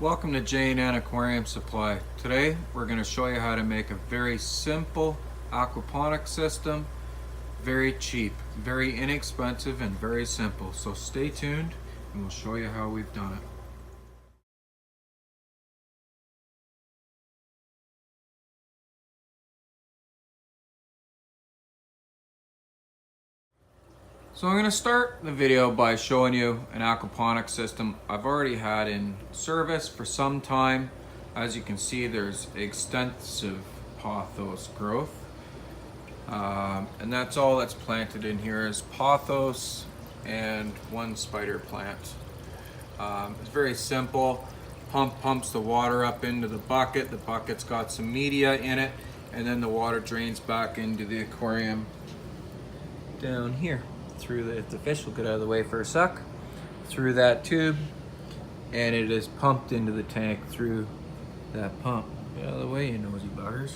Welcome to J&N Aquarium Supply. Today we're going to show you how to make a very simple aquaponics system, very cheap, very inexpensive, and very simple. So stay tuned and we'll show you how we've done it. So I'm going to start the video by showing you an aquaponics system I've already had in service for some time. As you can see, there's extensive pothos growth. And that's all that's planted in here is pothos and one spider plant. It's very simple. Pumps the water up into the bucket. The bucket's got some media in it, and then the water drains back into the aquarium down here. If the fish will get out of the way for a sec, through that tube, and it is pumped into the tank through that pump. Get out of the way, you nosy buggers.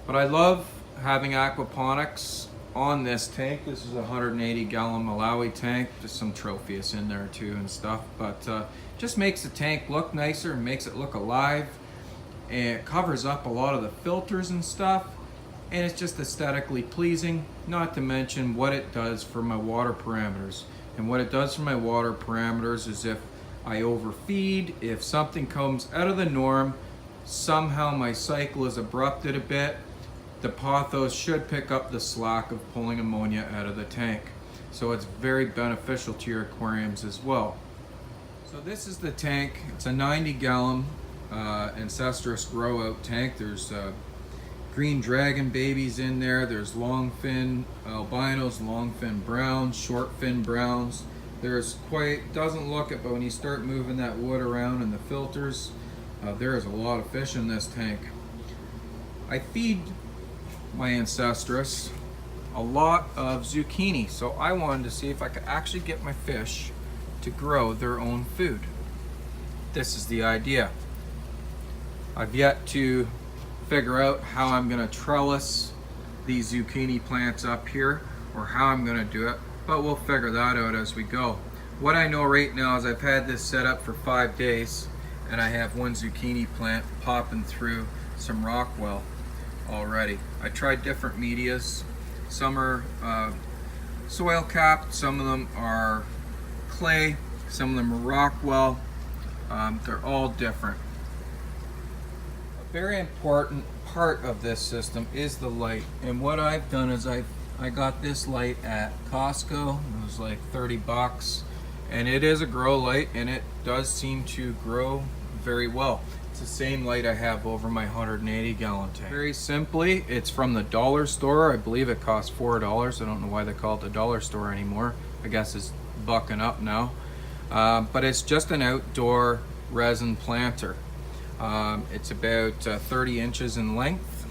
But I love having aquaponics on this tank. This is a 180 gallon Malawi tank, just some trophies in there too and stuff, but just makes the tank look nicer and makes it look alive, and it covers up a lot of the filters and stuff, and it's just aesthetically pleasing, not to mention what it does for my water parameters. And what it does for my water parameters is if I overfeed, if something comes out of the norm, somehow my cycle is abrupted a bit, the pothos should pick up the slack of pulling ammonia out of the tank. So it's very beneficial to your aquariums as well. So this is the tank. It's a 90 gallon Ancestress grow out tank. There's green dragon babies in there. There's long fin albinos, long fin browns, short fin browns. There's doesn't look it, but when you start moving that wood around in the filters, there is a lot of fish in this tank. I feed my Ancestress a lot of zucchini, so I wanted to see if I could actually get my fish to grow their own food. This is the idea. I've yet to figure out how I'm going to trellis these zucchini plants up here, or how I'm going to do it, but we'll figure that out as we go. What I know right now is I've had this set up for 5 days, and I have one zucchini plant popping through some Rockwell already. I tried different medias. Some are soil capped, some of them are clay, some of them are Rockwell. They're all different. Very important part of this system is the light, and what I've done is I got this light at Costco. It was like 30 bucks, and it is a grow light, and it does seem to grow very well. It's the same light I have over my 180 gallon tank. Very simply, it's from the dollar store. I believe it costs $4. I don't know why they call it the dollar store anymore. I guess it's bucking up now, but it's just an outdoor resin planter. It's about 30 inches in length,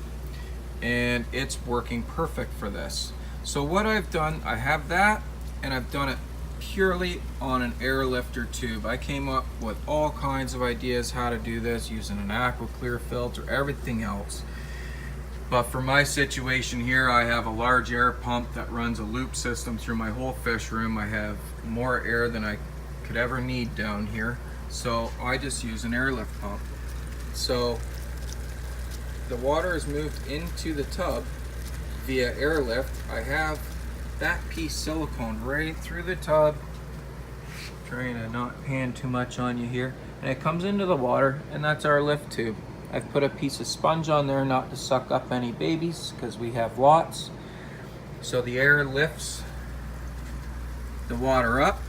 and it's working perfect for this. So what I've done, I have that, and I've done it purely on an airlifter tube. I came up with all kinds of ideas how to do this using an aqua clear filter, everything else. But for my situation here, I have a large air pump that runs a loop system through my whole fish room. I have more air than I could ever need down here, so I just use an airlift pump. So the water is moved into the tub via airlift. I have that piece silicone right through the tub, trying to not pan too much on you here, and it comes into the water, and that's our lift tube. I've put a piece of sponge on there not to suck up any babies because we have lots. So the air lifts the water up.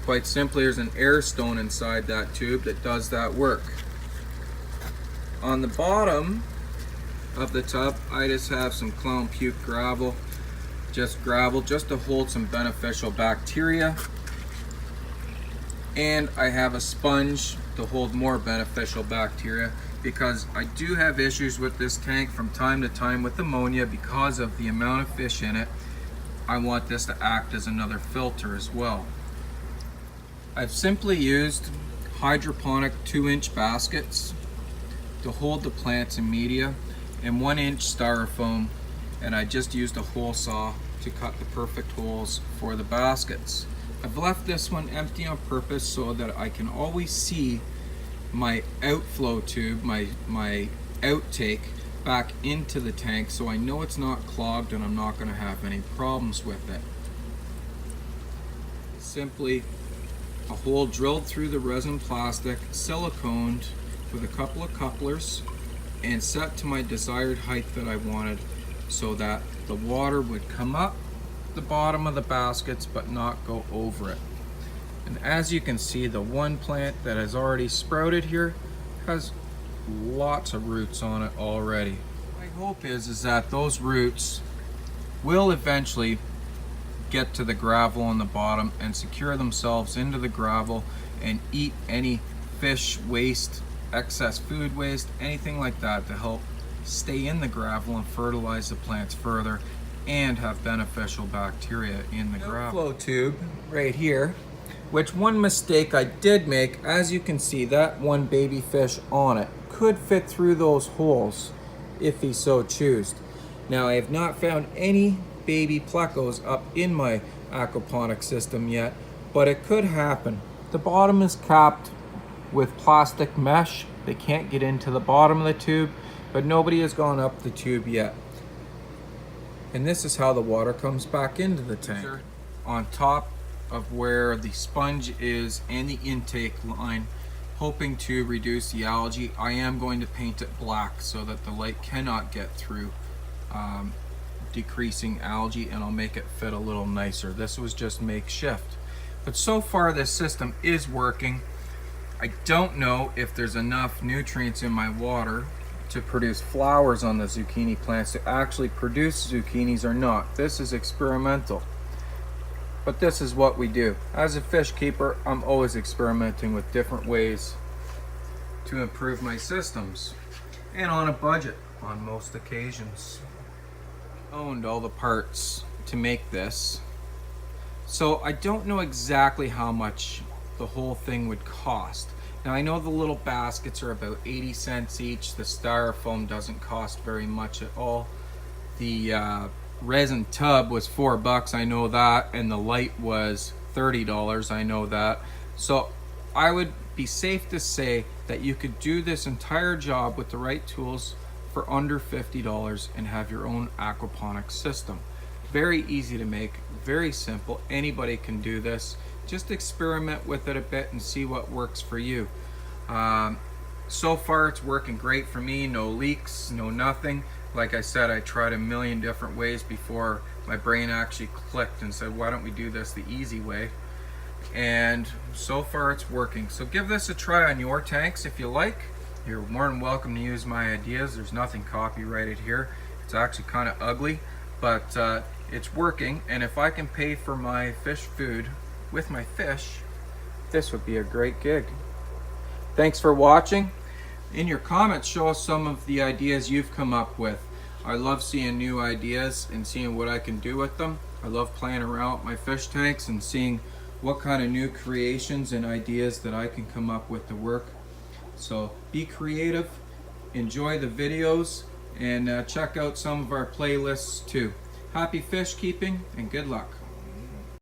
Quite simply, there's an air stone inside that tube that does that work. On the bottom of the tub, I just have some clown puke gravel, just to hold some beneficial bacteria. And I have a sponge to hold more beneficial bacteria, because I do have issues with this tank from time to time with ammonia because of the amount of fish in it. I want this to act as another filter as well. I've simply used hydroponic 2-inch baskets to hold the plants in media, and 1-inch styrofoam, and I just used a hole saw to cut the perfect holes for the baskets. I've left this one empty on purpose so that I can always see my outflow tube, my outtake back into the tank, so I know it's not clogged and I'm not going to have any problems with it. Simply a hole drilled through the resin plastic, siliconed with a couple of couplers, and set to my desired height that I wanted so that the water would come up the bottom of the baskets but not go over it. And as you can see, the one plant that has already sprouted here has lots of roots on it already. My hope is that those roots will eventually get to the gravel on the bottom and secure themselves into the gravel and eat any fish waste, excess food waste, anything like that, to help stay in the gravel and fertilize the plants further and have beneficial bacteria in the gravel. Outflow tube right here, which one mistake I did make, as you can see, that one baby fish on it could fit through those holes if he so choose. Now, I have not found any baby plecos up in my aquaponics system yet, but it could happen. The bottom is capped with plastic mesh. They can't get into the bottom of the tube, but nobody has gone up the tube yet. And this is how the water comes back into the tank. On top of where the sponge is and the intake line, hoping to reduce the algae, I am going to paint it black so that the light cannot get through, decreasing algae, and I'll make it fit a little nicer. This was just makeshift, but so far this system is working. I don't know if there's enough nutrients in my water to produce flowers on the zucchini plants to actually produce zucchinis or not. This is experimental, but this is what we do. As a fish keeper, I'm always experimenting with different ways to improve my systems, and on a budget on most occasions. Owned all the parts to make this, so I don't know exactly how much the whole thing would cost. Now, I know the little baskets are about 80 cents each. The styrofoam doesn't cost very much at all. The resin tub was $4, I know that, and the light was $30, I know that. So I would be safe to say that you could do this entire job with the right tools for under $50 and have your own aquaponics system. Very easy to make, very simple. Anybody can do this. Just experiment with it a bit and see what works for you. So far it's working great for me. No leaks, no nothing. Like I said, I tried a million different ways before my brain actually clicked and said, why don't we do this the easy way? And so far it's working. So give this a try on your tanks if you like. You're more than welcome to use my ideas. There's nothing copyrighted here. It's actually kind of ugly, but it's working. And if I can pay for my fish food with my fish, this would be a great gig. Thanks for watching. In your comments, show us some of the ideas you've come up with. I love seeing new ideas and seeing what I can do with them. I love playing around with my fish tanks and seeing what kind of new creations and ideas that I can come up with to work. So be creative, enjoy the videos, and check out some of our playlists too. Happy fish keeping and good luck.